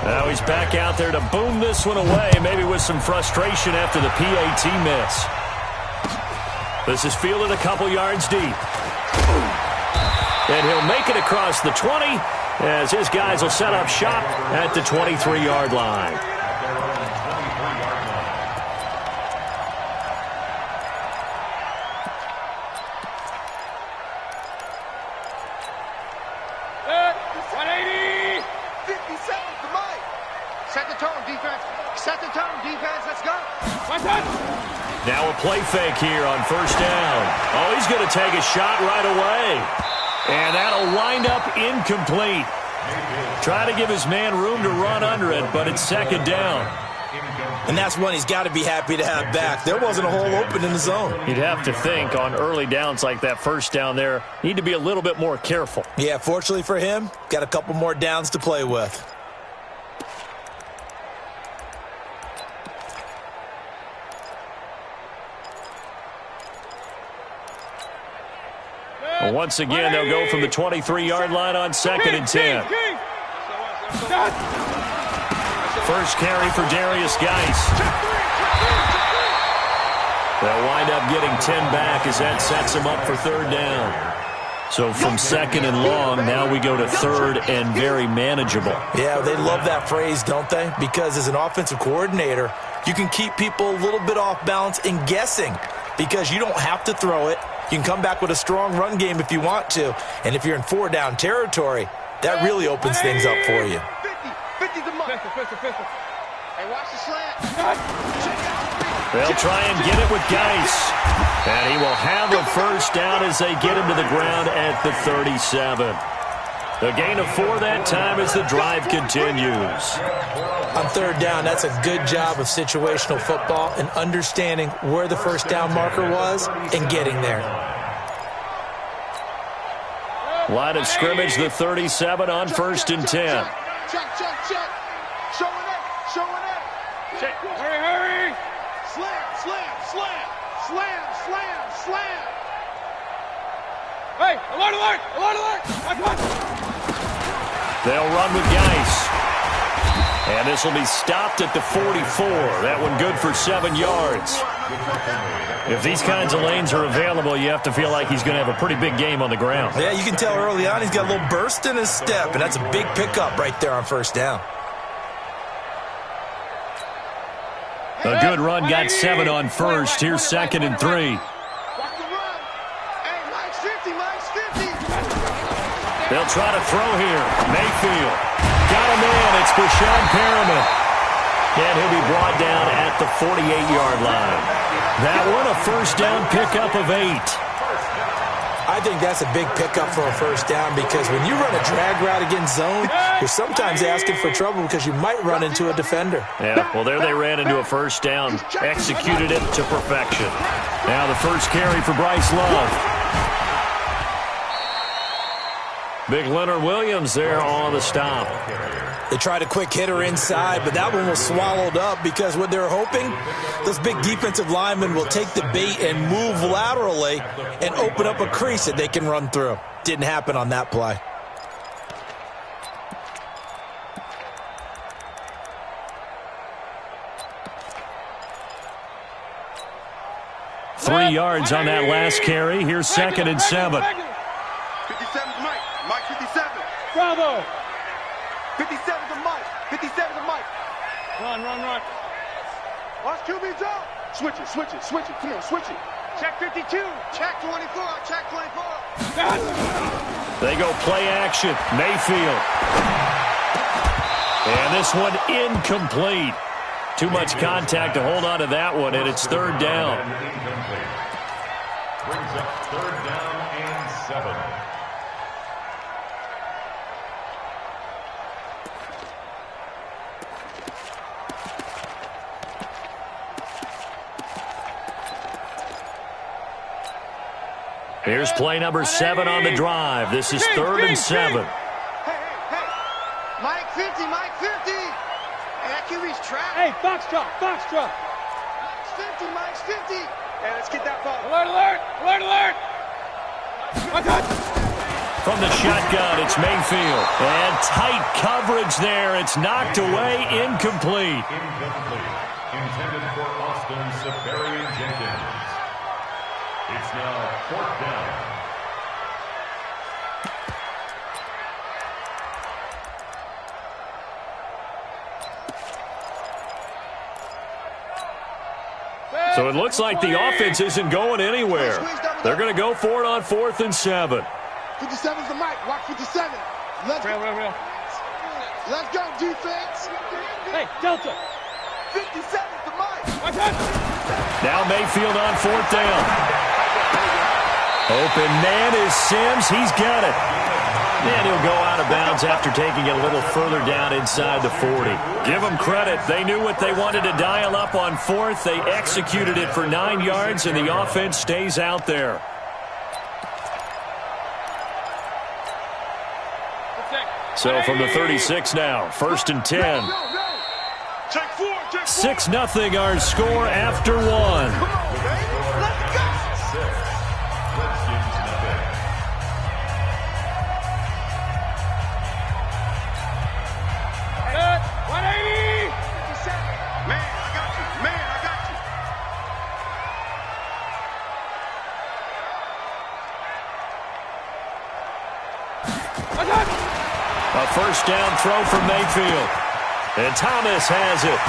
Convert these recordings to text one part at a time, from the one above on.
Now he's back out there to boom this one away, maybe with some frustration after the PAT miss. This is fielded a couple yards deep. And he'll make it across the 20 as his guys will set up shop at the 23-yard line. Now a play fake here on first down. Oh, he's going to take a shot right away. And that'll wind up incomplete. Try to give his man room to run under it, but it's second down. And that's one he's got to be happy to have back. There wasn't a hole open in the zone. You'd have to think on early downs like that first down there, need to be a little bit more careful. Yeah, fortunately for him, got a couple more downs to play with. Once again, they'll go from the 23-yard line on second and 10. First carry for Darius Geis. They'll wind up getting 10 back as that sets him up for third down. So from second and long, now we go to third and very manageable. Yeah, they love that phrase, don't they? Because as an offensive coordinator, you can keep people a little bit off balance and guessing because you don't have to throw it. You can come back with a strong run game if you want to. And if you're in four-down territory, that really opens things up for you. 50 the mark. Hey, watch the slant. They'll try and get it with Geis. And he will have a first down as they get him to the ground at the 37. A gain of 4 that time as the drive continues. On third down, that's a good job of situational football and understanding where the first down marker was and getting there. Line of scrimmage, the 37 on first and 10. Check. Showing up. Check. Hurry. Slam. Hey, alert. They'll run with Geis. And this will be stopped at the 44. That one good for 7 yards. If these kinds of lanes are available, you have to feel like he's going to have a pretty big game on the ground. Yeah, you can tell early on he's got a little burst in his step, and that's a big pickup right there on first down. A good run got 7 on first. Here's second and 3. They'll try to throw here. Mayfield. Got him in. It's Brashad Perriman. And he'll be brought down at the 48-yard line. That one, a first down pickup of 8. I think that's a big pickup for a first down because when you run a drag route against zone, you're sometimes asking for trouble because you might run into a defender. Yeah, well, there they ran into a first down, executed it to perfection. Now the first carry for Bryce Love. Big Leonard Williams there on the stop. They tried a quick hitter inside, but that one was swallowed up because what they're hoping, those big defensive linemen will take the bait and move laterally and open up a crease that they can run through. Didn't happen on that play. Three yards on that last carry. Here's second and 7. 57's Mike 57. Bravo. 57's a Mike. 57's a Mike. Run. Watch QB drop. Switch it. Come on, switch it. Check 52. Check 24. Check 24. They go play action. Mayfield. And this one incomplete. Too much contact to hold on to that one, and it's third down. Brings up third down and 7. Here's play number 7 on the drive. This is third and 7. Hey. Mike 50. Hey, that QB's trapped. Hey, Foxtrot. Mike's 50. Hey, let's get that ball. Alert. From the shotgun, it's Mayfield. And tight coverage there. It's knocked away, incomplete. Incomplete. Intended for Austin Safarian Jenkins. It's now 4th down. So it looks like the offense isn't going anywhere. They're going to go for it on 4th and 7. 57's the mic. Watch 57. Let's go. Let's go, defense. Hey, Delta. 57's the mic. Watch out. Now Mayfield on 4th down. Open man is Sims. He's got it. And he'll go out of bounds after taking it a little further down inside the 40. Give them credit. They knew what they wanted to dial up on 4th. They executed it for 9 yards, and the offense stays out there. So from the 36 now, 1st and 10. 6-0 our score after 1. Let's go. A first down throw from Mayfield. And Thomas has it.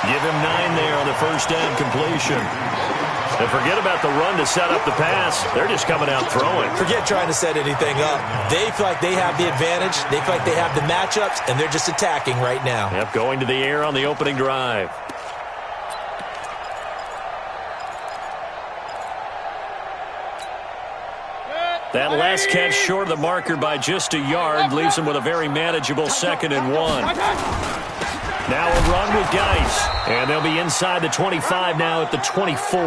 Give him 9 there on the first down completion. And forget about the run to set up the pass. They're just coming out throwing. Forget trying to set anything up. They feel like they have the advantage. They feel like they have the matchups, and they're just attacking right now. Yep, going to the air on the opening drive. That last catch short of the marker by just a yard leaves them with a very manageable 2nd and 1. Now a run with Geis. And they'll be inside the 25 now at the 24.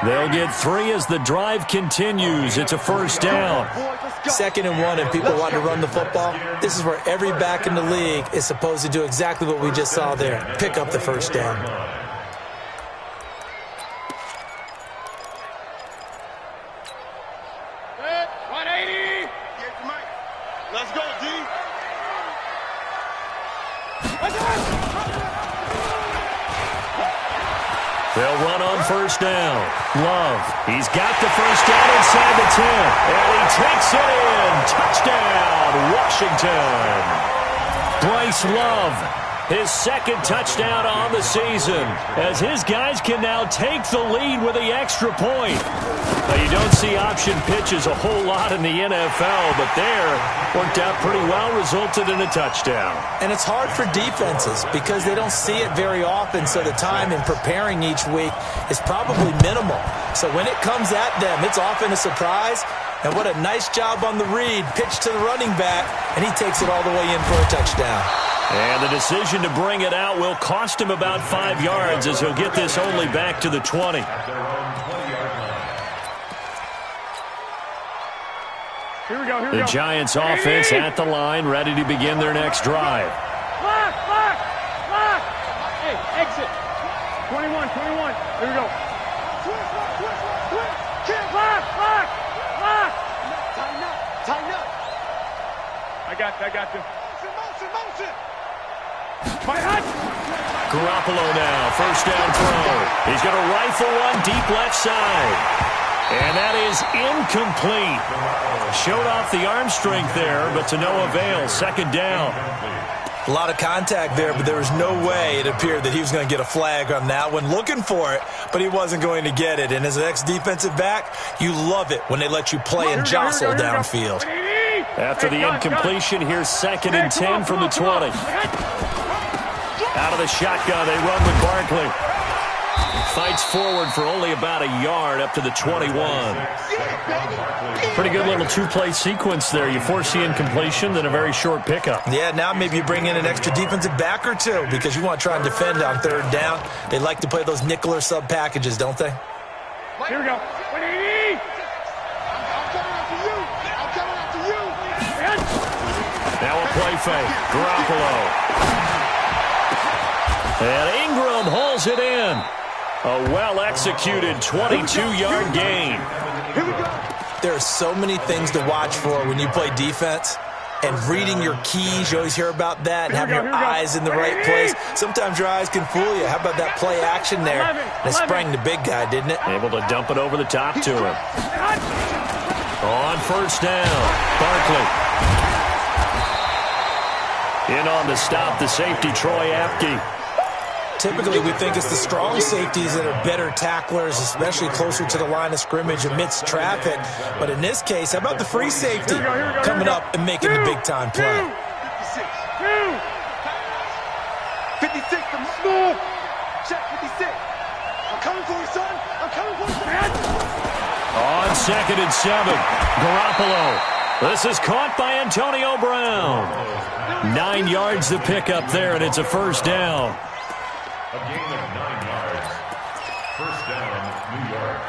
They'll get 3 as the drive continues. It's a first down. 2nd and 1, and people want to run the football. This is where every back in the league is supposed to do exactly what we just saw there. Pick up the first down. Let's go, D. They'll run on first down. Love. He's got the first down inside the 10. And he takes it in. Touchdown, Washington. Bryce Love. His 2nd touchdown on the season, as his guys can now take the lead with the extra point. Now, you don't see option pitches a whole lot in the NFL, but there worked out pretty well, resulted in a touchdown. And it's hard for defenses because they don't see it very often, so the time in preparing each week is probably minimal. So when it comes at them, it's often a surprise. And what a nice job on the read. Pitch to the running back, and he takes it all the way in for a touchdown. And the decision to bring it out will cost him about 5 yards, as he'll get this only back to the 20. Here we go. The Giants offense at the line, ready to begin their next drive. Lock! Hey, exit. 21. Here we go. Lock! Tighten up. I got you. Motion. Garoppolo now, first down throw. He's going to rifle one deep left side. And that is incomplete. Showed off the arm strength there, but to no avail. 2nd down. A lot of contact there, but there was no way it appeared that he was going to get a flag on that one. Looking for it, but he wasn't going to get it. And as an ex-defensive back, you love it when they let you play and jostle downfield. After the incompletion, here's 2nd and 10 from the 20. Out of the shotgun, they run with Barkley. Fights forward for only about a yard up to the 21. Pretty good little 2-play sequence there. You force the incompletion, then a very short pickup. Yeah, now maybe you bring in an extra defensive back or two because you want to try and defend on 3rd down. They like to play those nickel or sub packages, don't they? Here we go. 180. Now a play fake. Garoppolo. And Ingram hauls it in. A well-executed 22-yard gain. There are so many things to watch for when you play defense. And reading your keys, you always hear about that, and having your eyes in the right place. Sometimes your eyes can fool you. How about that play action there? And it sprang the big guy, didn't it? Able to dump it over the top to him. On first down, Barkley. In on the stop, the safety, Troy Apke. Typically, we think it's the strong safeties that are better tacklers, especially closer to the line of scrimmage amidst traffic. But in this case, how about the free safety coming up and making the big-time play? 56 from school. Check 56. I'm coming for you, son. I'm coming for you, son. On 2nd and 7, Garoppolo. This is caught by Antonio Brown. 9 yards to pick up there, and it's a first down. A gain of 9 yards. First down, New York.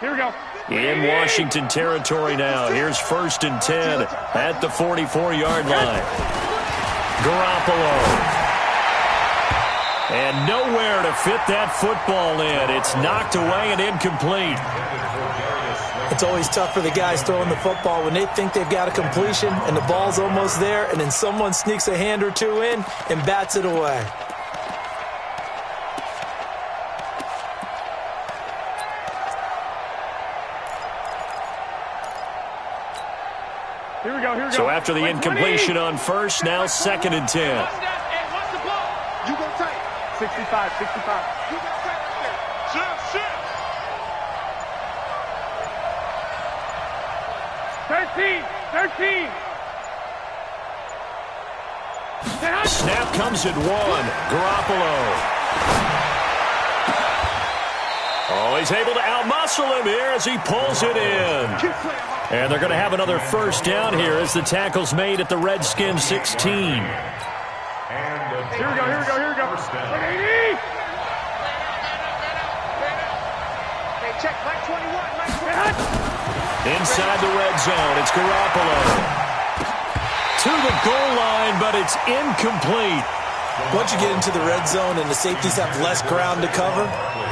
Here we go. In Washington territory now. Here's 1st and 10 at the 44-yard line. Garoppolo. And nowhere to fit that football in. It's knocked away and incomplete. It's always tough for the guys throwing the football when they think they've got a completion and the ball's almost there, and then someone sneaks a hand or two in and bats it away. Here we go. Here we go. So after the incompletion on first, now 2nd and 10. You go tight. 65, 65. You go tight right there. Shit. 13, 13. Snap comes at 1. Garoppolo. Oh, he's able to outmuscle him here as he pulls it in. And they're going to have another first down here as the tackle's made at the Redskins 16. Here we go. 180. Hey, check Mike 21. Mike 21. Inside the red zone, it's Garoppolo. To the goal line, but it's incomplete. Once you get into the red zone and the safeties have less ground to cover,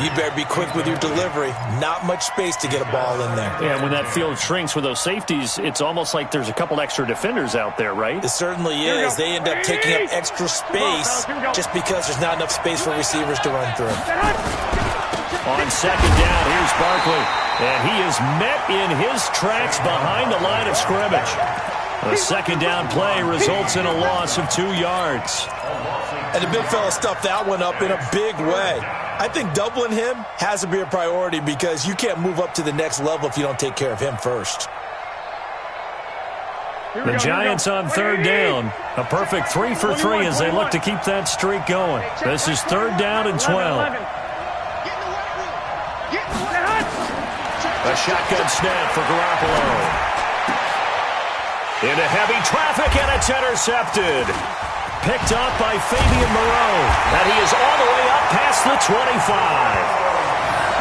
you better be quick with your delivery. Not much space to get a ball in there. Yeah, when that field shrinks with those safeties, it's almost like there's a couple extra defenders out there, right? It certainly is. They end up taking up extra space just because there's not enough space for receivers to run through. On 2nd down, here's Barkley. And he is met in his tracks behind the line of scrimmage. A 2nd down play results in a loss of 2 yards. And the big fella stuffed that one up in a big way. I think doubling him has to be a priority because you can't move up to the next level if you don't take care of him first. The Giants on 3rd down. A perfect 3 for 3 as they look to keep that streak going. This is 3rd down and 12. A shotgun snap for Garoppolo. Into heavy traffic, and it's intercepted. Picked up by Fabian Moreau. And he is all the way up past the 25.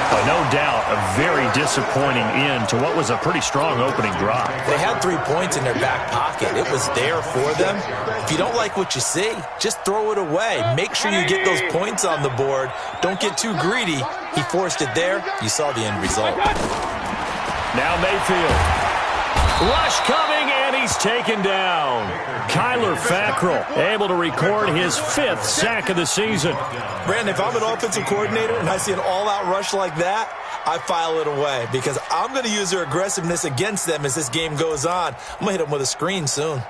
But no doubt, a very disappointing end to what was a pretty strong opening drive. They had 3 points in their back pocket. It was there for them. If you don't like what you see, just throw it away. Make sure you get those points on the board. Don't get too greedy. He forced it there. You saw the end result. Now Mayfield. Rush coming, and he's taken down. Kyler Fackrell able to record his 5th sack of the season. Brandon, if I'm an offensive coordinator and I see an all-out rush like that, I file it away because I'm going to use their aggressiveness against them as this game goes on. I'm going to hit them with a screen soon.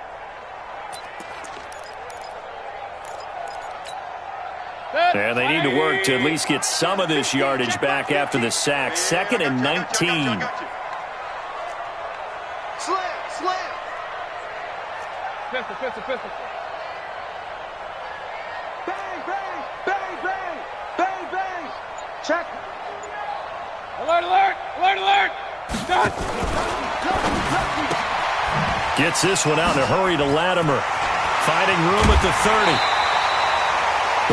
And they need to work to at least get some of this yardage back after the sack. 2nd and 19. Slam. Pistol. Bang. Check. Alert. Done. Gets this one out in a hurry to Latimer. Finding room at the 30.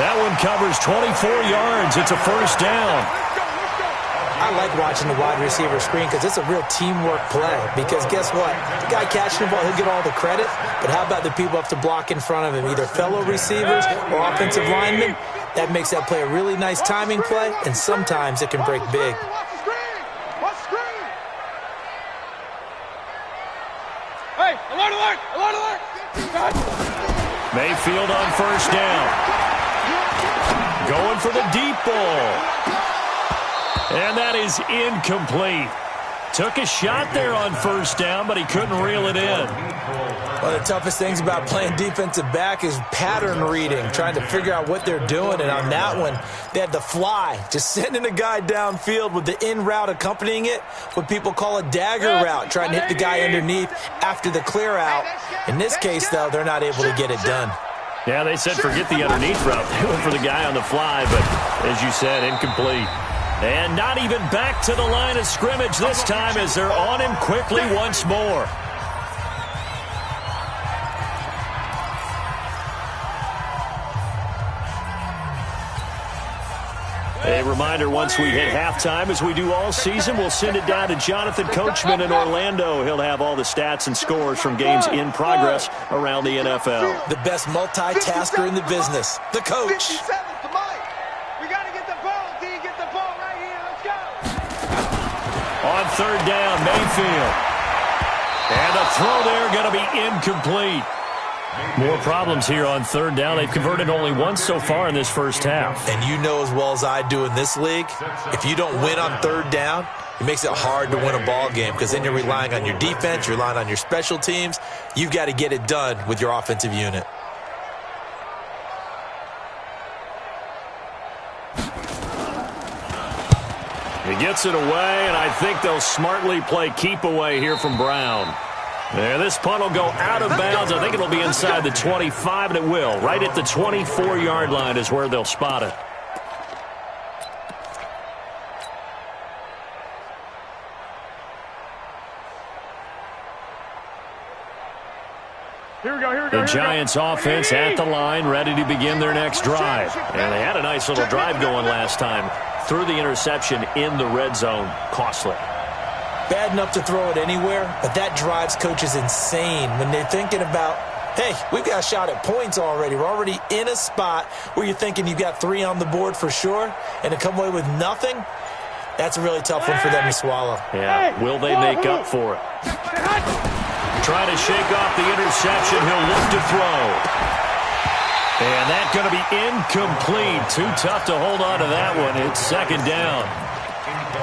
That one covers 24 yards. It's a first down. I like watching the wide receiver screen because it's a real teamwork play. Because guess what? The guy catching the ball, he'll get all the credit. But how about the people have to block in front of him, either fellow receivers or offensive linemen? That makes that play a really nice timing play, and sometimes it can break big. Hey, alert, alert, alert, alert. Touch. Mayfield on first down. Going for the deep ball. And that is incomplete. Took a shot there on first down, but he couldn't reel it in. One of the toughest things about playing defensive back is pattern reading, trying to figure out what they're doing. And on that one, they had the fly, just sending a guy downfield with the in route accompanying it, what people call a dagger route, trying to hit the guy underneath after the clear out. In this case, though, they're not able to get it done. Yeah, they said forget the underneath route. They went for the guy on the fly, but as you said, incomplete. And not even back to the line of scrimmage this time as they're on him quickly once more. A reminder, once we hit halftime, as we do all season, we'll send it down to Jonathan Coachman in Orlando. He'll have all the stats and scores from games in progress around the NFL. The best multitasker in the business, the coach. 57 to Mike. We got to get the ball. D, get the ball right here. Let's go. On third down, Mayfield. And the throw there going to be incomplete. More problems here on third down. They've converted only once so far in this first half. And you know as well as I do in this league, if you don't win on third down, it makes it hard to win a ball game because then you're relying on your defense, you're relying on your special teams. You've got to get it done with your offensive unit. He gets it away, and I think they'll smartly play keep away here from Brown. There, this punt will go out of bounds. I think it'll be inside the 25, and it will. Right at the 24-yard line is where they'll spot it. Here we go, here we go. The Giants offense at the line, ready to begin their next drive. And they had a nice little drive going last time. Threw the interception in the red zone. Costly. Bad enough to throw it anywhere, but that drives coaches insane when they're thinking about, hey, we've got a shot at points already. We're already in a spot where you're thinking you've got 3 on the board for sure, and to come away with nothing, that's a really tough one for them to swallow. Yeah, will they make up for it? Trying to shake off the interception. He'll look to throw. And that's going to be incomplete. Too tough to hold on to that one. It's second down.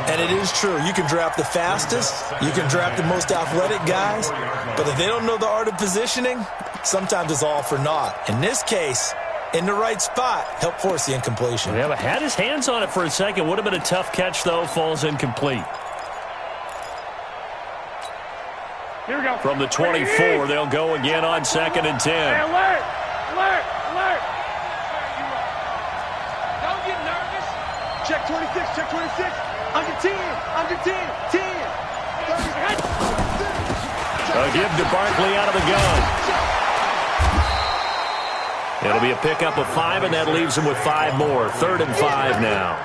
And it is true. You can draft the fastest. You can draft the most athletic guys. But if they don't know the art of positioning, sometimes it's all for naught. In this case, in the right spot, help force the incompletion. Yeah, but had his hands on it for a second. Would have been a tough catch, though. Falls incomplete. Here we go. From the 24, they'll go again on 2nd and 10. Hey, alert, alert, alert. Don't get nervous. Check 26, check 26. Under 10, under 10, 10. A give to Barkley out of the gun. It'll be a pickup of 5, and that leaves him with 5 more. 3rd and 5 now.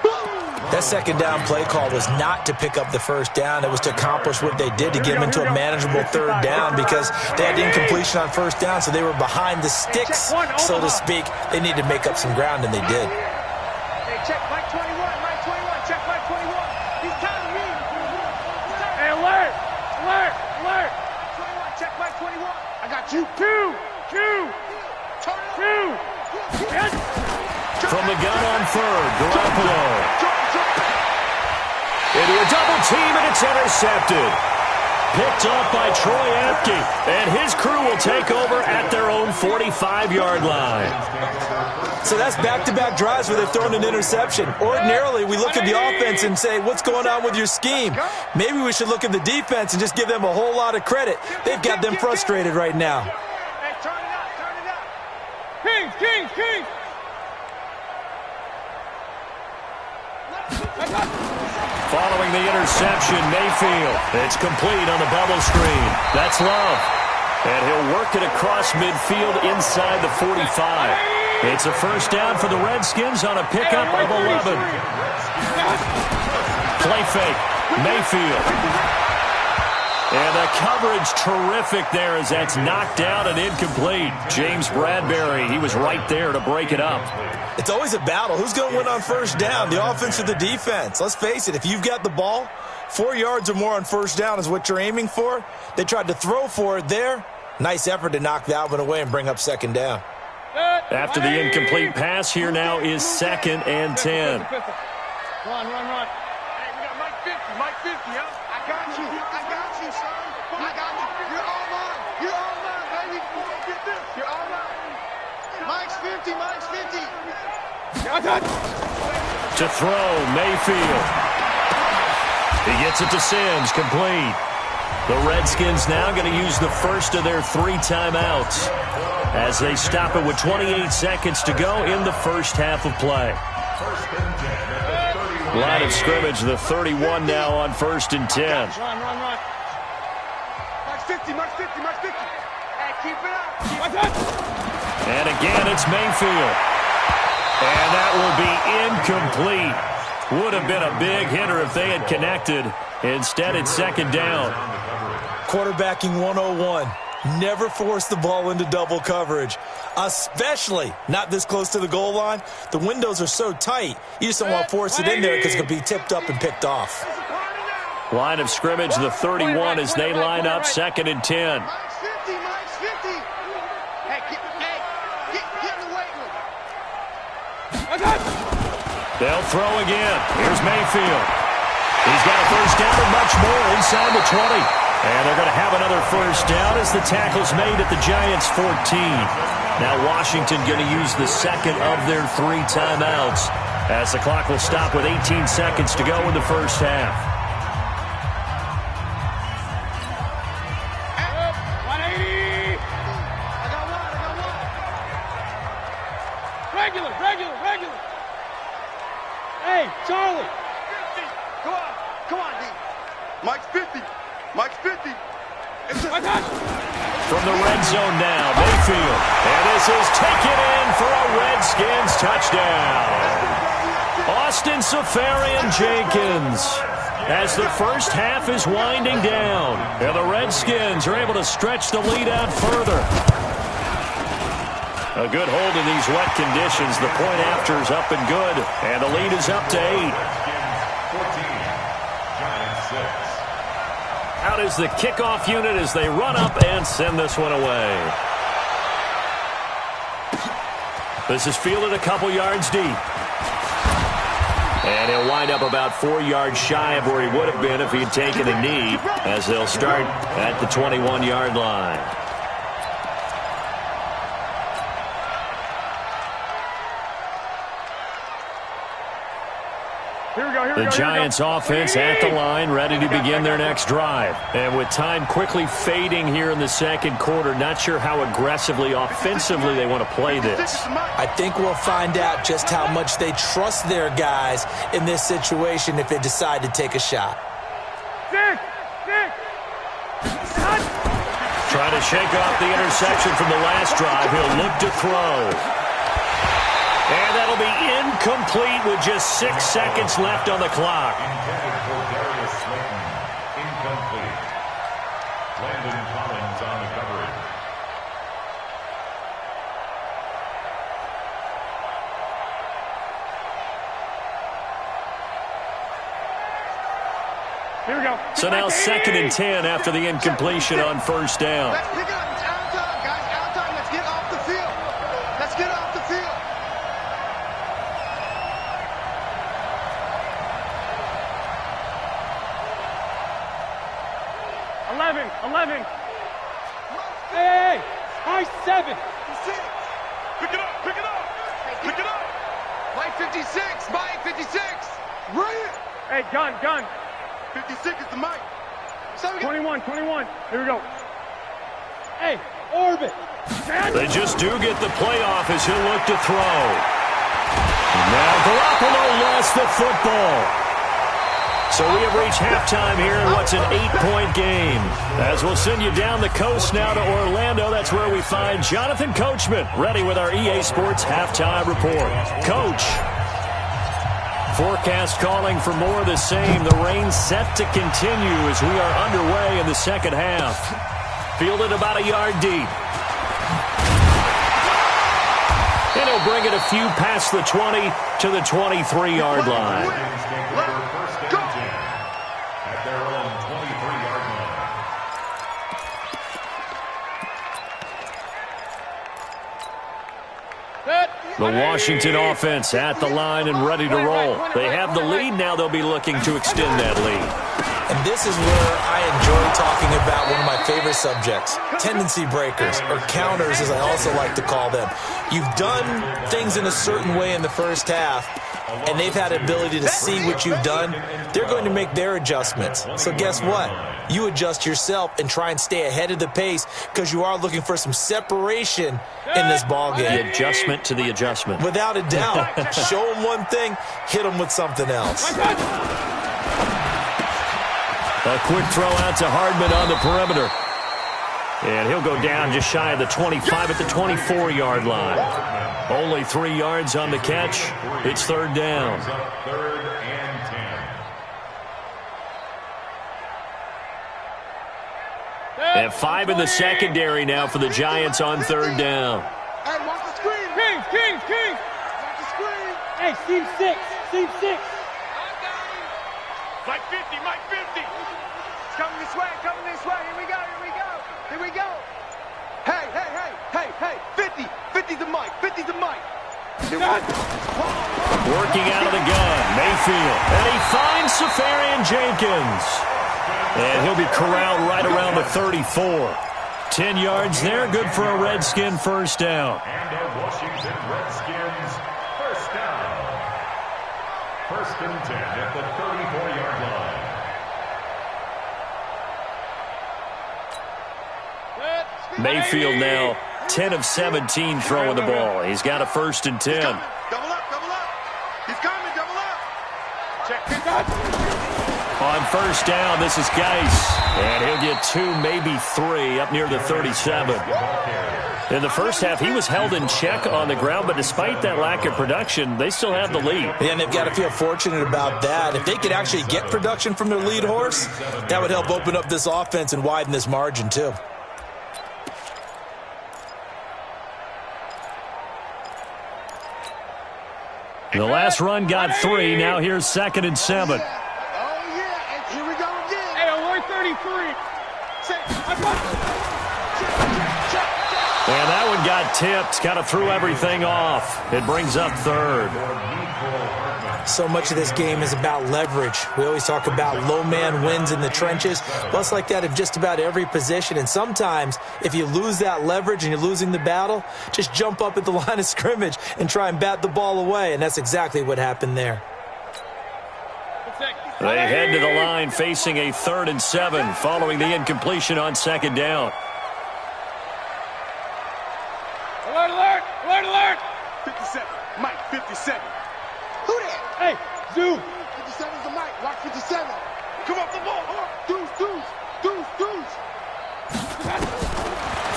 That second down play call was not to pick up the first down. It was to accomplish what they did to get them into a manageable 3rd down because they had incompletion on first down, so they were behind the sticks, so to speak. They needed to make up some ground, and they did. Hey, check Mike 21, Mike 21, check Mike 21. He's counting me. Hey, alert, alert, alert. 21, check Mike 21. I got you. Two. Yes. From the gun on 3rd, Garoppolo. Into a double team, and it's intercepted. Picked off by Troy Apke, and his crew will take over at their own 45-yard line. So that's back-to-back drives where they've thrown an interception. Ordinarily, we look at the offense and say, what's going on with your scheme? Maybe we should look at the defense and just give them a whole lot of credit. They've got them frustrated right now. Hey, turn it up, turn it up. Kings. Following the interception, Mayfield. It's complete on the bubble screen. That's Love. And he'll work it across midfield inside the 45. It's a first down for the Redskins on a pickup of 11. Play fake. Mayfield. And the coverage terrific there as that's knocked down and incomplete. James Bradbury, he was right there to break it up. It's always a battle. Who's going to win on first down, the offense or the defense? Let's face it, if you've got the ball, 4 yards or more on first down is what you're aiming for. They tried to throw for it there. Nice effort to knock that one away and bring up second down. After the incomplete pass, here now is 2nd and 10. Run. Hey, we got Mike 50, huh? I got you, son. I got you. You're all mine. You're all mine, baby. Get this. You're all mine. Mike's 50, Mike's 50. To throw, Mayfield. He gets it to Sims, complete. The Redskins now going to use the first of their 3 timeouts as they stop it with 28 seconds to go in the first half of play. Line of scrimmage, the 31 now on 1st and 10. Run. Mike's 50, Mike's 50, Mike's 50. Hey, keep it up. And again, it's Mayfield. And that will be incomplete. Would have been a big hitter if they had connected. Instead, it's 2nd down. Quarterbacking 101. Never force the ball into double coverage, especially not this close to the goal line. The windows are so tight, you just don't want to force it in there because it could be tipped up and picked off. Line of scrimmage, the 31 as they line up 2nd and 10. Mike's 50, Mike's 50. Hey, get in the weight room. They'll throw again. Here's Mayfield. He's got a first down and much more inside the 20. And they're going to have another first down as the tackle's made at the Giants' 14. Now Washington going to use the second of their 3 timeouts as the clock will stop with 18 seconds to go in the first half. 180. I got one. Regular. Hey, Charlie. 50. Come on, D. Mike's 50. Mike's 50. From the red zone now, Mayfield. And this is taken in for a Redskins touchdown. Austin Safarian-Jenkins as the first half is winding down. And the Redskins are able to stretch the lead out further. A good hold in these wet conditions. The point after is up and good. And the lead is up to 8. 14, Giants 6. Out is the kickoff unit as they run up and send this one away. This is fielded a couple yards deep. And he'll wind up about 4 yards shy of where he would have been if he had taken a knee, as they'll start at the 21-yard line. The Giants offense at the line, ready to begin their next drive. And with time quickly fading here in the second quarter, not sure how aggressively, offensively they want to play this. I think we'll find out just how much they trust their guys in this situation if they decide to take a shot. Trying to shake off the interception from the last drive. He'll look to throw. And that'll be incomplete with just 6 seconds left on the clock. Intended for Darius Slayton. Incomplete. Landon Collins on the coverage. Here we go. So now 2nd and 10 after the incompletion on first down. Let's pick it up. It's out of time, guys. Out of time. Let's get off the field. Let's get off the field. 11. Hey, high 7. Pick it up. Mike 56. Mike 56. Right. Hey, gun. 56 is the mic. 21. Here we go. Hey, orbit. They just do get the playoff as he'll look to throw. Now Garoppolo lost the football. So we have reached halftime here in what's an 8-point game. As we'll send you down the coast now to Orlando, that's where we find Jonathan Coachman, ready with our EA Sports halftime report. Coach. Forecast calling for more of the same. The rain set to continue as we are underway in the second half. Fielded about a yard deep. And he'll bring it a few past the 20 to the 23-yard line. The Washington offense at the line and ready to roll. They have the lead. Now they'll be looking to extend that lead. And this is where I enjoy talking about one of my favorite subjects, tendency breakers, or counters as I also like to call them. You've done things in a certain way in the first half, and they've had the ability to see what you've done. They're going to make their adjustments. So guess what? You adjust yourself and try and stay ahead of the pace because you are looking for some separation in this ballgame. The adjustment to the adjustment. Without a doubt. Show them one thing, hit them with something else. A quick throw out to Hardman on the perimeter. And he'll go down just shy of the 25 at the 24-yard line. Only 3 yards on the catch. It's third down. Third and 10. And 5 in the secondary now for the Giants on third down. Hey, watch the screen. Kings. Watch the screen. Hey, Steve 6. Mike 50, Mike 50. It's coming this way. Here we go. Hey. 50 to Mike. Working out of the gun, Mayfield. And he finds Safarian Jenkins. And he'll be corralled right around the 34. 10 yards there, good for a Redskin first down. And a Washington Redskins first down. First and 10 at the 34-yard line. Mayfield now 10 of 17 throwing the ball. He's got a first and 10. Double up. He's coming, double up. Check. On first down, this is Geis. And he'll get 2, maybe 3 up near the 37. In the first half, he was held in check on the ground, but despite that lack of production, they still have the lead. And they've got to feel fortunate about that. If they could actually get production from their lead horse, that would help open up this offense and widen this margin too. The last run got 3. Now here's second and 7. Oh, yeah. And here we go again. Hey, alert 33. And that one got tipped. Kind of threw everything off. It brings up third. So much of this game is about leverage. We always talk about low man wins in the trenches. Well, it's like that in just about every position. And sometimes, if you lose that leverage and you're losing the battle, just jump up at the line of scrimmage and try and bat the ball away. And that's exactly what happened there. They head to the line facing a 3rd and 7 following the incompletion on second down. Alert! 57. Mike, 57. Who that? Hey, Zoo. 57's the Mike. Watch 57. Come up the ball. Deuce.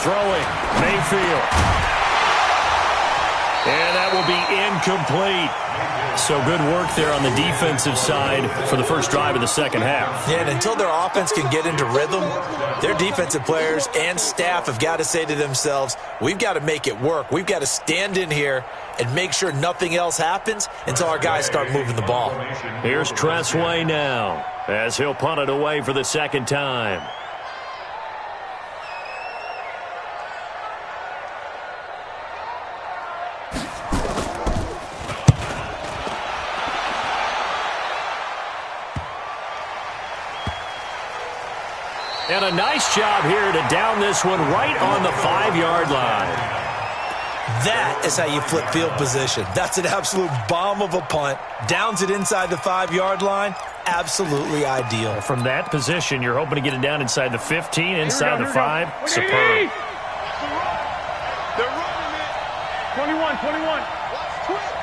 Throwing, Mayfield. And that will be incomplete. So good work there on the defensive side for the first drive of the second half. Yeah, and until their offense can get into rhythm, their defensive players and staff have got to say to themselves, we've got to make it work. We've got to stand in here and make sure nothing else happens until our guys start moving the ball. Here's Tressway now as he'll punt it away for the second time. And a nice job here to down this one right on the 5-yard line. That is how you flip field position. That's an absolute bomb of a punt. Downs it inside the 5-yard line. Absolutely ideal. From that position, you're hoping to get it down inside the 15, inside the 5. Superb. They're running it. 21. Watch twist.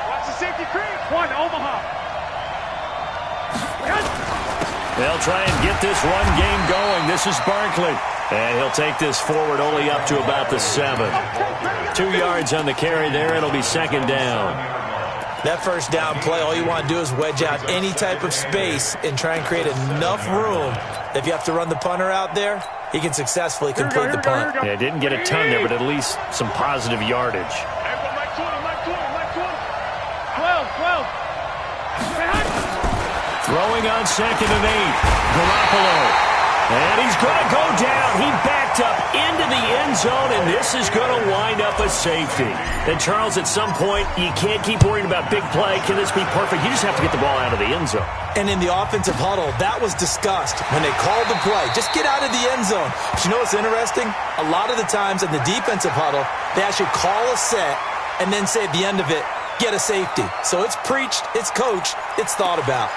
Watch the safety creep. One, Omaha. They'll try and get this run game going. This is Barkley. And he'll take this forward only up to about the 7. 2 yards on the carry there. It'll be second down. That first down play, all you want to do is wedge out any type of space and try and create enough room. If you have to run the punter out there, he can successfully complete the punt. Yeah, didn't get a ton there, but at least some positive yardage. Mike 20. Throwing on second and 8. Garoppolo. And he's going to go down. He backed up into the end end zone, and this is going to wind up a safety. And, Charles, at some point, you can't keep worrying about big play. Can this be perfect? You just have to get the ball out of the end zone. And in the offensive huddle, that was discussed when they called the play. Just get out of the end zone. But you know what's interesting? A lot of the times in the defensive huddle, they actually call a set and then say at the end of it, get a safety. So it's preached, it's coached, it's thought about.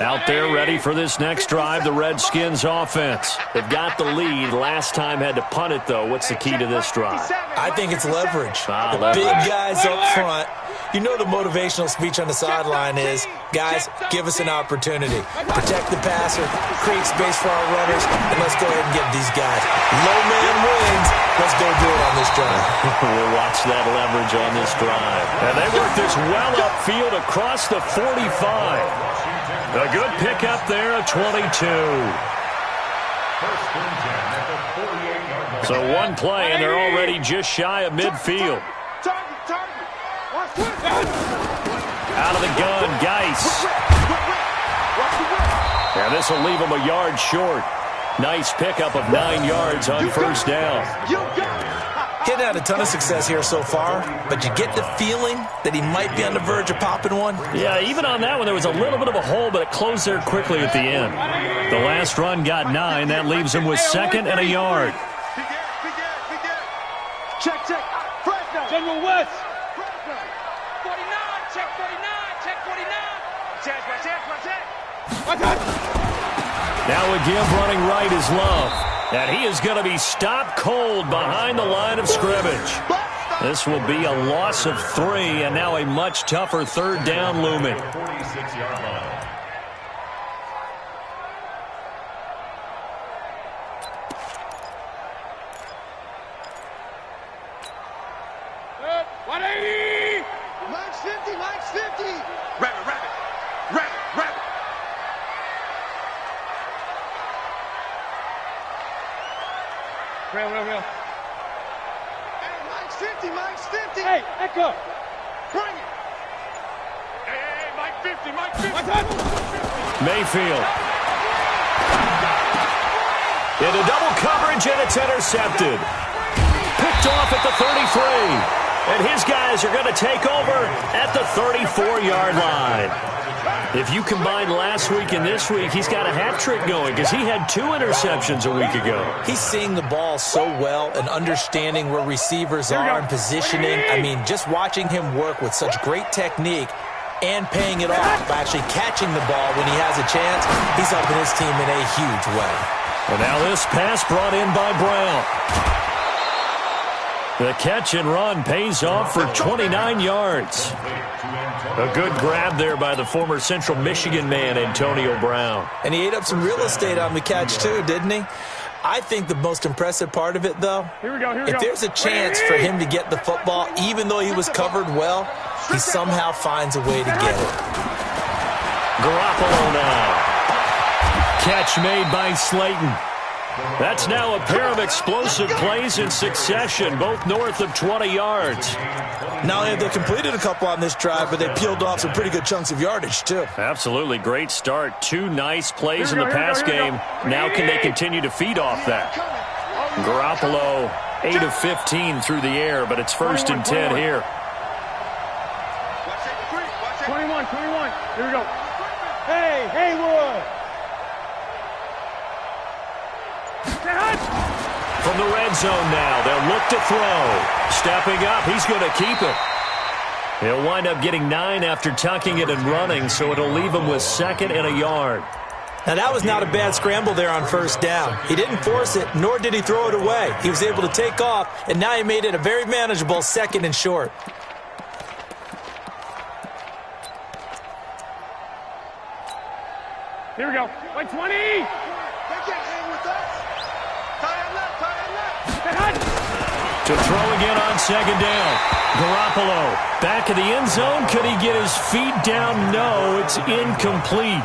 Out there ready for this next drive, the Redskins offense. They've got the lead. Last time had to punt it, though. What's the key to this drive? I think it's leverage. Leverage. Big guys up front. You know the motivational speech on the sideline is, guys, give us an opportunity. Protect the passer, create space for our runners, and let's go ahead and get these guys. Low man wins. Let's go do it on this drive. We'll watch that leverage on this drive. And they work this well upfield across the 45. A good pickup there at 22. So one play, and they're already just shy of midfield. Out of the gun, Geis. And this will leave him a yard short. Nice pickup of 9 yards on first down. Hadn't had a ton of success here so far, but you get the feeling that he might be on the verge of popping one. Yeah, even on that one, there was a little bit of a hole, but it closed there quickly at the end. The last run got 9. That leaves him with 2nd and a yard. Check. General West. 49, check 49, check 49. Check. Now again, running right is Love. And he is going to be stopped cold behind the line of scrimmage. This will be a loss of 3, and now a much tougher third down looming. 46-yard line. Good. 180. Mike's 50. Rabbit. Real. Hey, Mike's 50. Hey, Echo. Bring it. Hey, Mike 50. Mayfield. Into double coverage, and it's intercepted. Picked off at the 33. And his guys are going to take over at the 34-yard line. If you combine last week and this week, he's got a hat trick going because he had 2 interceptions a week ago. He's seeing the ball so well and understanding where receivers are and positioning. I mean, just watching him work with such great technique and paying it off by actually catching the ball when he has a chance, he's helping his team in a huge way. And now this pass brought in by Brown. The catch and run pays off for 29 yards. A good grab there by the former Central Michigan man, Antonio Brown. And he ate up some real estate on the catch, too, didn't he? I think the most impressive part of it, though, if there's a chance for him to get the football, even though he was covered well, he somehow finds a way to get it. Garoppolo now. Catch made by Slayton. That's now a pair of explosive plays in succession, both north of 20 yards. Not only have they completed a couple on this drive, but they peeled off some pretty good chunks of yardage, too. Absolutely. Great start. 2 nice plays in the pass game. Now can they continue to feed off that? Garoppolo, 8 of 15 through the air, but it's 1st and 10 here. 21. Here we go. Hey, Haywood. From the red zone now, they'll look to throw. Stepping up, he's going to keep it. He'll wind up getting 9 after tucking it and running, so it'll leave him with 2nd and a yard. Now, that was not a bad scramble there on first down. He didn't force it, nor did he throw it away. He was able to take off, and now he made it a very manageable 2nd and short. Here we go. 20. They can't hang with us. Tie him left. To throw again on second down. Garoppolo back in the end zone. Could he get his feet down? No, it's incomplete.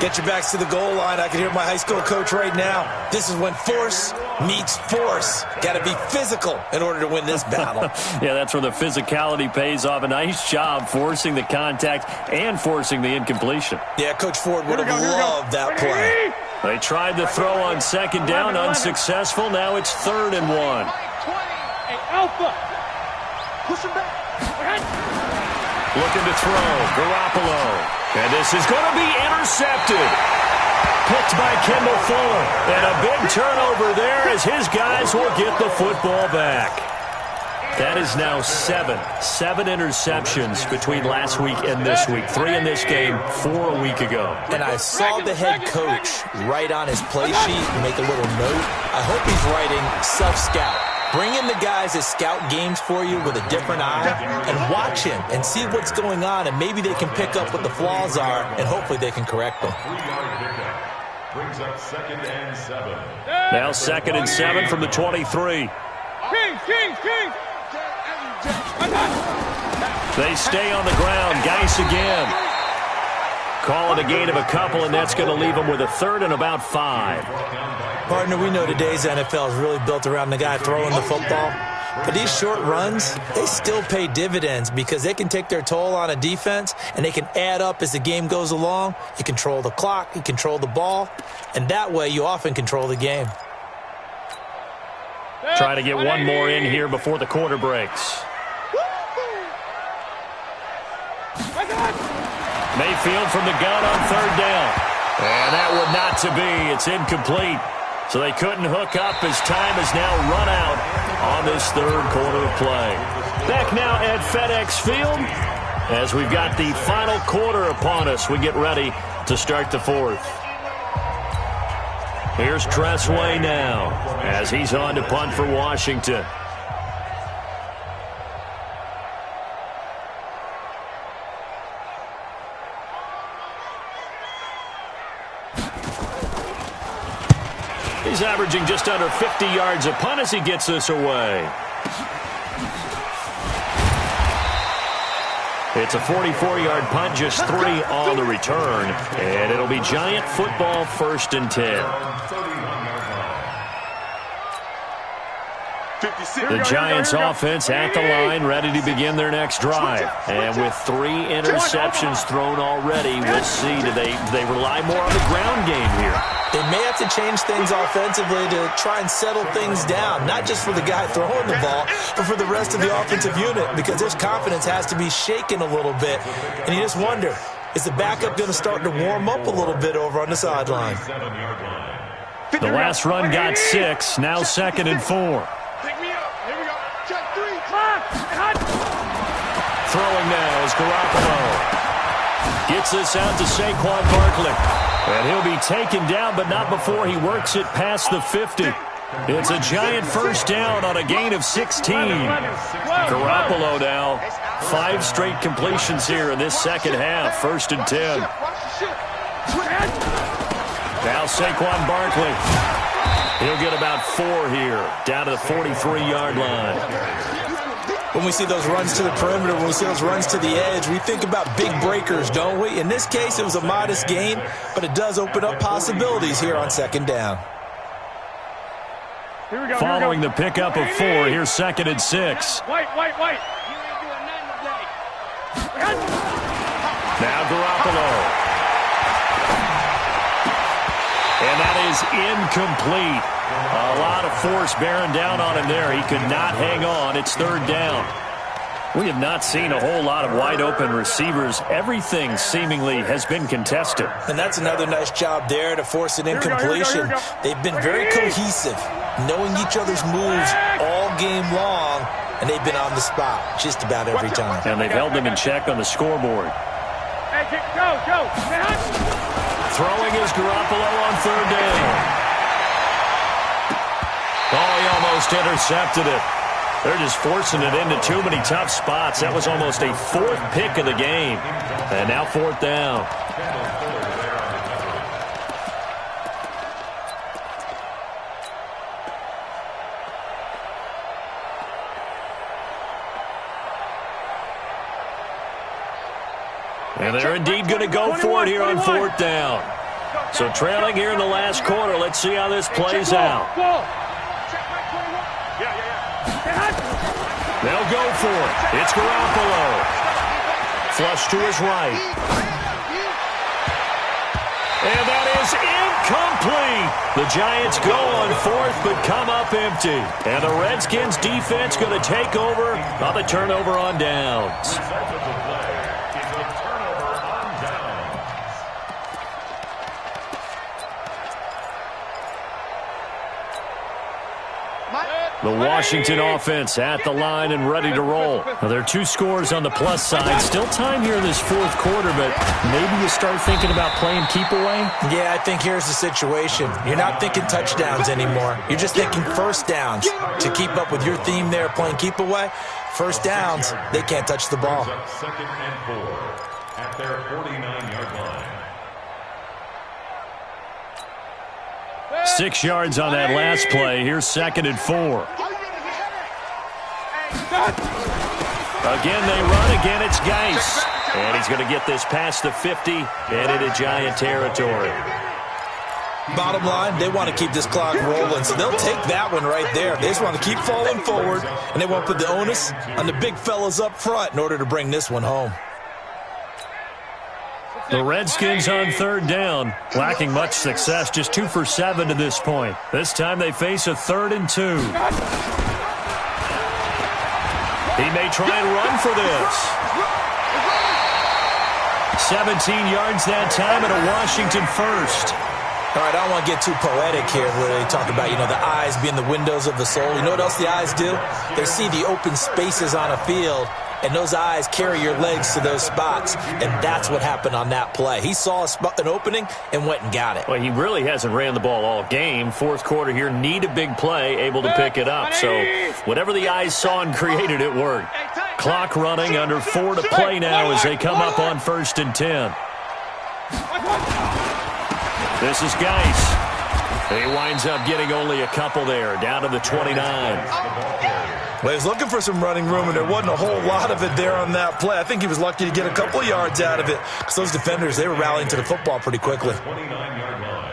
Get your backs to the goal line. I can hear my high school coach right now. This is when force meets force. Got to be physical in order to win this battle. Yeah, that's where the physicality pays off. A nice job forcing the contact and forcing the incompletion. Yeah, Coach Ford would have loved that play. They tried to throw on second down, unsuccessful. Now it's 3rd and 1. Hey, Alpha. Push him back. Looking to throw. Garoppolo. And this is going to be intercepted. Picked by Kendall Fuller. And a big turnover there as his guys will get the football back. That is now 7 interceptions between last week and this week. 3 in this game, 4 a week ago. And I saw the head coach write on his play sheet and make a little note. I hope he's writing self-scout. Bring in the guys that scout games for you with a different eye and watch him and see what's going on, and maybe they can pick up what the flaws are, and hopefully they can correct them. 3-yard pickup. Brings up 2nd and 7. Now 2nd and 7 from the 23. Kings. They stay on the ground. Geis again. Call it a gain of a couple, and that's going to leave them with a 3rd and about 5. Partner, we know today's NFL is really built around the guy throwing the football. But these short runs, they still pay dividends because they can take their toll on a defense, and they can add up as the game goes along. You control the clock, you control the ball, and that way you often control the game. Try to get one more in here before the quarter breaks. Mayfield from the gun on 3rd down. And that would not to be. It's incomplete. So they couldn't hook up as time has now run out on this 3rd quarter of play. Back now at FedEx Field as we've got the final quarter upon us. We get ready to start the 4th. Here's Tressway now as he's on to punt for Washington. He's averaging just under 50 yards a punt as he gets this away. It's a 44-yard punt, just 3 on the return. And it'll be Giant football, 1st and 10. The Giants offense at the line, ready to begin their next drive. And with 3 interceptions thrown already, we'll see. Do they rely more on the ground game here? They may have to change things offensively to try and settle things down, not just for the guy throwing the ball, but for the rest of the offensive unit, because their confidence has to be shaken a little bit. And you just wonder, is the backup going to start to warm up a little bit over on the sideline? The last run got 6, now 2nd and 4. Pick me up. Here we go. Check 3. Throwing now is Garoppolo. Gets this out to Saquon Barkley. And he'll be taken down, but not before he works it past the 50. It's a Giant 1st down on a gain of 16. Garoppolo now. 5 straight completions here in this 2nd half. 1st and 10. Now Saquon Barkley. He'll get about 4 here, down to the 43-yard line. When we see those runs to the perimeter, when we see those runs to the edge, we think about big breakers, don't we? In this case, it was a modest gain, but it does open up possibilities here on 2nd down. Here we go. Following the pickup of 4, here's 2nd and 6. White. Now Garoppolo. And that is incomplete. A lot of force bearing down on him there. He could not hang on. It's 3rd down. We have not seen a whole lot of wide-open receivers. Everything seemingly has been contested. And that's another nice job there to force an incompletion. They've been very cohesive, knowing each other's moves all game long, and they've been on the spot just about every time. And they've held them in check on the scoreboard. Hey, go. Throwing is Garoppolo on 3rd down. Oh, he almost intercepted it. They're just forcing it into too many tough spots. That was almost a 4th pick of the game. And now 4th down. And they're indeed going to go for it here on 4th down. So trailing here in the last quarter. Let's see how this plays out. They'll go for it. It's Garoppolo. Flush to his right. And that is incomplete. The Giants go on 4th but come up empty. And the Redskins defense going to take over on the turnover on downs. The Washington offense at the line and ready to roll. Now, there are 2 scores on the plus side. Still time here in this 4th quarter, but maybe you start thinking about playing keep away? Yeah, I think here's the situation. You're not thinking touchdowns anymore. You're just thinking first downs. To keep up with your theme there, playing keep away, first downs, they can't touch the ball. 2nd and 4 at their 49-yard line. 6 yards on that last play. Here's 2nd and 4. Again, they run. Again, it's Geis. And he's going to get this past the 50 and into Giant territory. Bottom line, they want to keep this clock rolling, so they'll take that one right there. They just want to keep falling forward, and they want to put the onus on the big fellas up front in order to bring this one home. The Redskins on 3rd down, lacking much success, just 2 for 7 to this point. This time they face a 3rd and 2. He may try and run for this. 17 yards that time and a Washington first. All right, I don't want to get too poetic here where they talk about, the eyes being the windows of the soul. You know what else the eyes do? They see the open spaces on a field, and those eyes carry your legs to those spots, and that's what happened on that play. He saw an opening and went and got it. Well, he really hasn't ran the ball all game. 4th quarter here, need a big play, able to pick it up. So whatever the eyes saw and created, it worked. Clock running, under 4 to play now as they come up on 1st and 10. This is Geis. He winds up getting only a couple there, down to the 29. Well, he was looking for some running room, and there wasn't a whole lot of it there on that play. I think he was lucky to get a couple yards out of it because those defenders, they were rallying to the football pretty quickly. 29-yard line.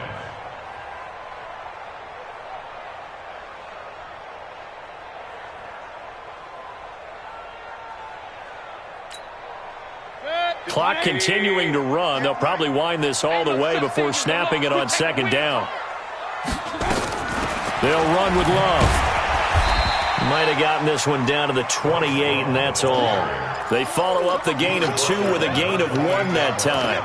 Clock continuing to run. They'll probably wind this all the way before snapping it on 2nd down. They'll run with Love. Might have gotten this one down to the 28, and that's all. They follow up the gain of 2 with a gain of 1 that time.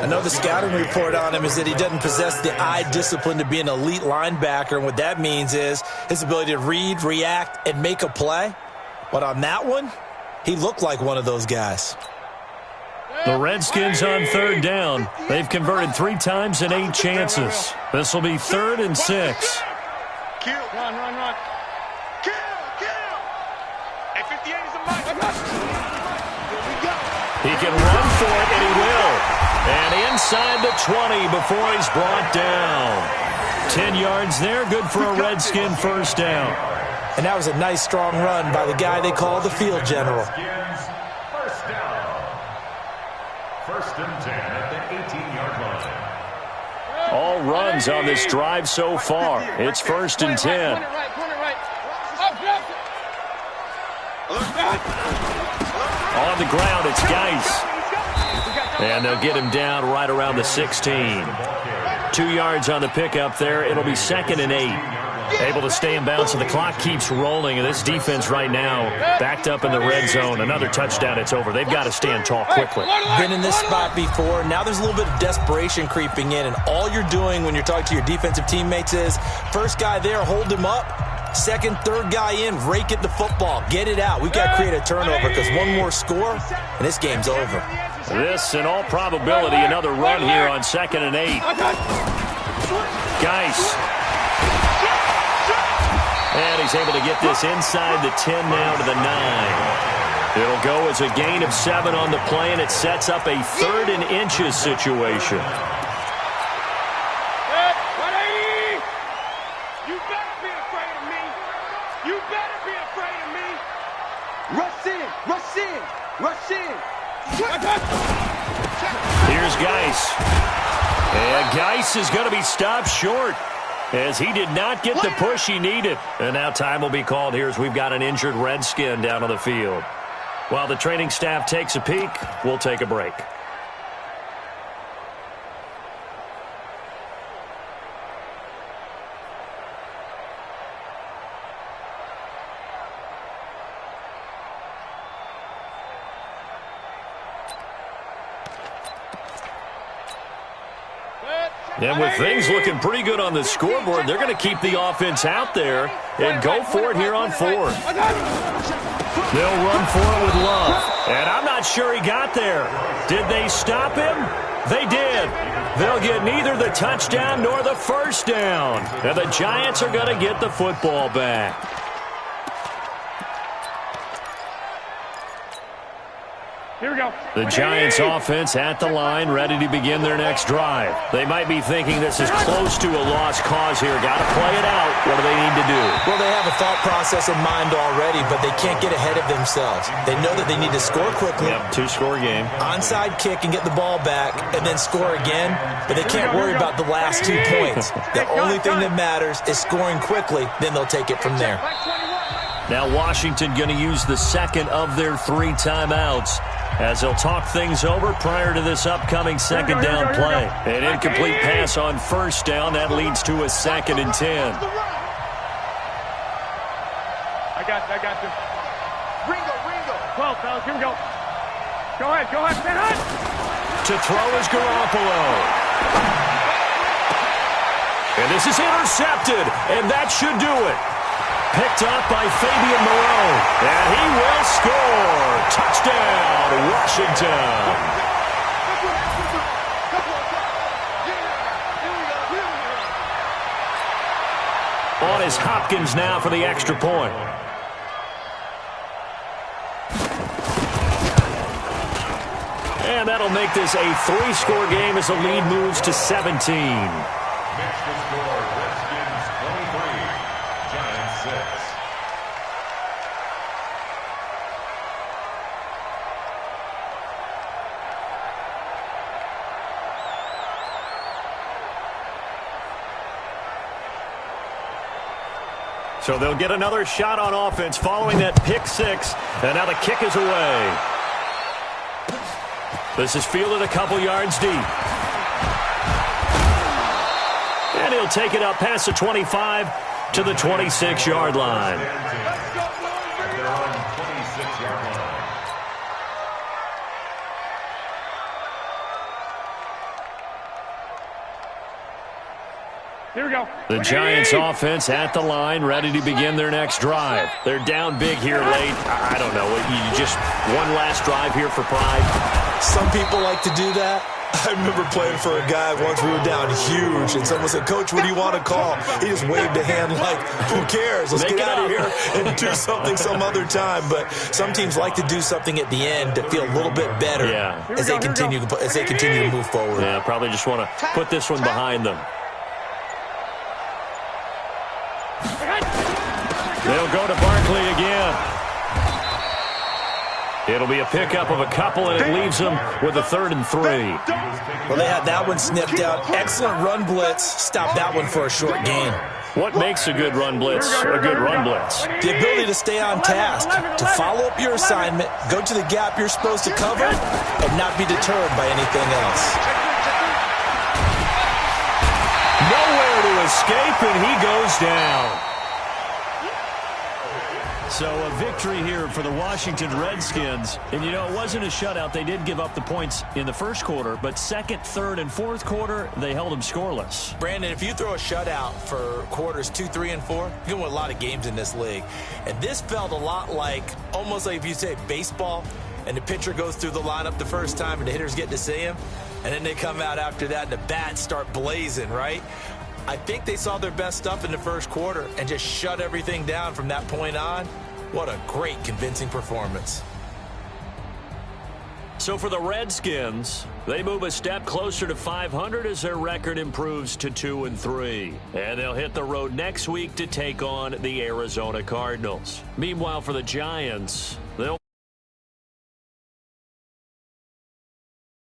I know the scouting report on him is that he doesn't possess the eye discipline to be an elite linebacker, and what that means is his ability to read, react, and make a play. But on that one, he looked like one of those guys. The Redskins on 3rd down. They've converted 3 times in 8 chances. This will be 3rd and 6. Kill. Run. Kill. Hey, 58 is a mic. He can run for it, and he will. And inside the 20 before he's brought down. 10 yards there, good for a Redskin 1st down. And that was a nice, strong run by the guy they call the field general. 1st and 10 at the 18-yard line. All runs on this drive so far. It's 1st and 10. On the ground, it's Geis. And they'll get him down right around the 16. 2 yards on the pickup there. It'll be 2nd and 8. Able to stay in bounds, and the clock keeps rolling. And this defense right now backed up in the red zone. Another touchdown, it's over. They've got to stand tall quickly. Been in this spot before. Now there's a little bit of desperation creeping in, and all you're doing when you're talking to your defensive teammates is first guy there, hold him up. Second, third guy in, rake it the football. Get it out. We've got to create a turnover because one more score, and this game's over. This, in all probability, another run here on 2nd and 8. Geis. And he's able to get this inside the 10 now to the 9. It'll go as a gain of 7 on the play, and it sets up a 3rd and inches situation. You better be afraid of me. You better be afraid of me. Rush in. Geis. And Geis is going to be stopped short as he did not get the push he needed. And now time will be called here as we've got an injured Redskin down on the field. While the training staff takes a peek, we'll take a break. And with things looking pretty good on the scoreboard, they're going to keep the offense out there and go for it here on fourth. They'll run for it with Love. And I'm not sure he got there. Did they stop him? They did. They'll get neither the touchdown nor the first down. And the Giants are going to get the football back. Here we go. The Giants offense at the line, ready to begin their next drive. They might be thinking this is close to a lost cause here. Got to play it out. What do they need to do? Well, they have a thought process in mind already, but they can't get ahead of themselves. They know that they need to score quickly. Yep, two-score game. Onside kick and get the ball back and then score again, but they can't worry about the last 2 points. The only thing that matters is scoring quickly, then they'll take it from there. Now Washington going to use the second of their 3 timeouts as they'll talk things over prior to this upcoming second down play. An incomplete pass on first down. That leads to a 2nd and 10. I got you. Ringo. 12, fellas, here we go. Go ahead, stand high. To throw is Garoppolo. And this is intercepted, and that should do it. Picked up by Fabian Moreau, and he will score. Touchdown, Washington. On is Hopkins now for the extra point. And that'll make this a 3-score game as the lead moves to 17. Next to score, Redskins 23, Giants 6. So they'll get another shot on offense following that pick 6. And now the kick is away. This is fielded a couple yards deep. And he'll take it up past the 25 to the 26-yard line. They're on 26-yard line. Here we go. The Giants offense at the line, ready to begin their next drive. They're down big here late. I don't know. You just one last drive here for pride. Some people like to do that. I remember playing for a guy once we were down huge, and someone said, "Coach, what do you want to call?" He just waved a hand like, "Who cares? Let's get out of here and do something some other time." But some teams like to do something at the end to feel a little bit better as they continue to move forward. Yeah, probably just want to put this one behind them. They'll go to Barkley again. It'll be a pickup of a couple, and it leaves them with a 3rd and 3. Well, they had that one sniffed out. Excellent run blitz. Stop that one for a short gain. What makes a good run blitz a good run blitz? The ability to stay on task, to follow up your assignment, go to the gap you're supposed to cover, and not be deterred by anything else. Nowhere to escape, and he goes down. So a victory here for the Washington Redskins. And, you know, it wasn't a shutout. They did give up the points in the first quarter, but second, third, and fourth quarter, they held them scoreless. Brandon, if you throw a shutout for quarters 2, 3, and 4, you can win a lot of games in this league. And this felt a lot like, almost like if you say baseball, and the pitcher goes through the lineup the first time and the hitters get to see him, and then they come out after that and the bats start blazing, right? I think they saw their best stuff in the first quarter and just shut everything down from that point on. What a great, convincing performance. So for the Redskins, they move a step closer to 500 as their record improves to 2 and 3. And they'll hit the road next week to take on the Arizona Cardinals. Meanwhile, for the Giants,